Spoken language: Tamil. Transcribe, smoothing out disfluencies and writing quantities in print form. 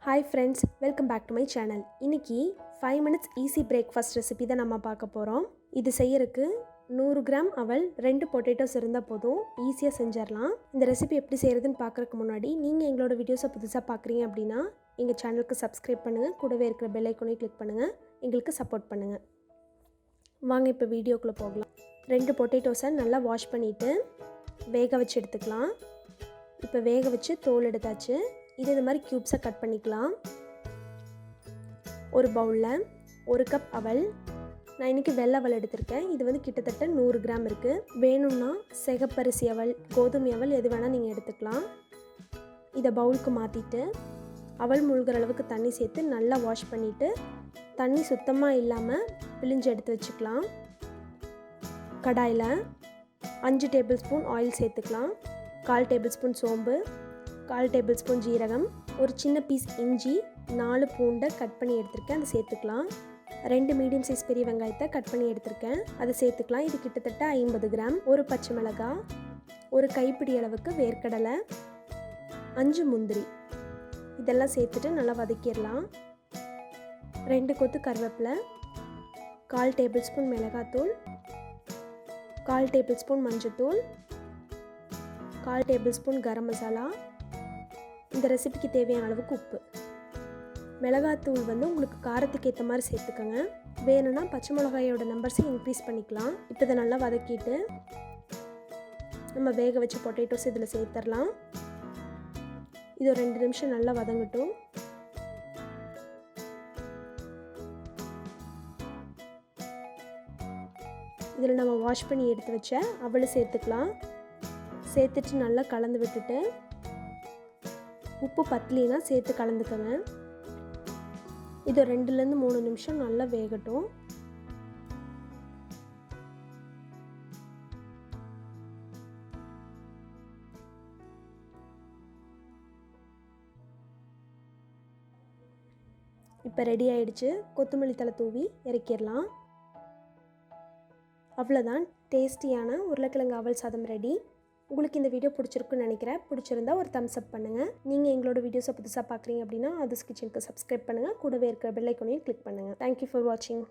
Hi friends, welcome back to my channel. இன்னைக்கு 5 minutes easy breakfast recipe தான் நம்ம பார்க்க போறோம். இது செய்யறதுக்கு 100 கிராம் அவல் 2 பொட்டேட்டோஸ் இருந்தா போதும், ஈஸியா செஞ்சிரலாம். இந்த ரெசிபி எப்படி செய்யறதுன்னு பார்க்கறதுக்கு முன்னாடி நீங்க எங்களோட வீடியோஸை புதுசா பார்க்கறீங்க அப்படினா எங்க சேனலுக்கு subscribe பண்ணுங்க, கூடவே இருக்கிற பெல் ஐகானையும் கிளிக் பண்ணுங்க, எங்களுக்கு சப்போர்ட் பண்ணுங்க. வாங்க இப்போ வீடியோக்குள்ள போகலாம். 2 பொட்டேட்டோஸை நல்லா வாஷ் பண்ணிட்டு வேக வச்சு எடுத்துக்கலாம். இப்போ வேக வச்சு தோல் எடுத்தாச்சு. இது இந்த மாதிரி கியூப்ஸை கட் பண்ணிக்கலாம். ஒரு பவுலில் 1 கப் அவல், நான் இன்றைக்கி வெள்ளை அவல் எடுத்திருக்கேன். இது வந்து கிட்டத்தட்ட 100 கிராம் இருக்குது. வேணும்னா சிகப்பரிசி அவல், கோதுமை அவல் எது வேணால் நீங்கள் எடுத்துக்கலாம். இதை பவுலுக்கு மாற்றிட்டு அவல் முழுகிற அளவுக்கு தண்ணி சேர்த்து நல்லா வாஷ் பண்ணிவிட்டு தண்ணி சுத்தமாக இல்லாமல் பிழிஞ்சு எடுத்து வச்சுக்கலாம். கடாயில் 5 டேபிள் ஸ்பூன் ஆயில் சேர்த்துக்கலாம். 1/4 டேபிள் ஸ்பூன் சோம்பு, 1/4 டேபிள் ஸ்பூன் ஜீரகம், ஒரு சின்ன பீஸ் இஞ்சி, 4 பூண்டை கட் பண்ணி எடுத்திருக்கேன், அதை சேர்த்துக்கலாம். 2 மீடியம் சைஸ் பெரிய வெங்காயத்தை கட் பண்ணி எடுத்திருக்கேன், அதை சேர்த்துக்கலாம். இது கிட்டத்தட்ட 50 கிராம். ஒரு பச்சை மிளகாய், ஒரு கைப்பிடி அளவுக்கு வேர்க்கடலை, 5 முந்திரி, இதெல்லாம் சேர்த்துட்டு நல்லா வதக்கிடலாம். 2 கொத்து கருவேப்பிலை, 1/4 டேபிள் ஸ்பூன் மிளகாத்தூள், 1/4 டேபிள் ஸ்பூன் மஞ்சத்தூள், 1/4 டேபிள் ஸ்பூன் கரம் மசாலா, இந்த ரெசிபிக்கு தேவையான அளவுக்கு உப்பு. மிளகாத்தூள் வந்து உங்களுக்கு காரத்துக்கு ஏற்ற மாதிரி சேர்த்துக்கோங்க. வேணும்னா பச்சை மிளகாயோட நம்பர்ஸை இன்க்ரீஸ் பண்ணிக்கலாம். இப்போ இதை நல்லா வதக்கிட்டு நம்ம வேக வச்ச பொட்டேட்டோஸ் இதில் சேர்த்துடலாம். இது ஒரு 2 நிமிஷம் நல்லா வதங்கட்டும். இதில் நம்ம வாஷ் பண்ணி எடுத்து வச்ச அவலை சேர்த்துக்கலாம். சேர்த்துட்டு நல்லா கலந்து விட்டுட்டு உப்பு பத்தலினா சேர்த்து கலந்துக்கோங்க. இது 2லேருந்து 3 நிமிஷம் நல்லா வேகட்டும். இப்போ ரெடி ஆயிடுச்சு. கொத்தமல்லி தழை தூவி இறக்கிடலாம். அவ்வளோதான், டேஸ்டியான உருளைக்கிழங்கு அவல் சாதம் ரெடி. உங்களுக்கு இந்த வீடியோ பிடிச்சிருக்குன்னு நினைக்கிறேன். பிடிச்சிருந்தா ஒரு தம்ஸ் அப் பண்ணுங்கள். நீங்கள் எங்களோட வீடியோஸை புதுசாக பார்க்குறீங்க அப்படின்னா அதுஸ் கிச்சனுக்கு சப்ஸ்கிரைப் பண்ணுங்கள், கூடவே இருக்கிற பெல் ஐகானையும் கிளிக் பண்ணுங்கள். தேங்க்யூ ஃபார் வாட்சிங்.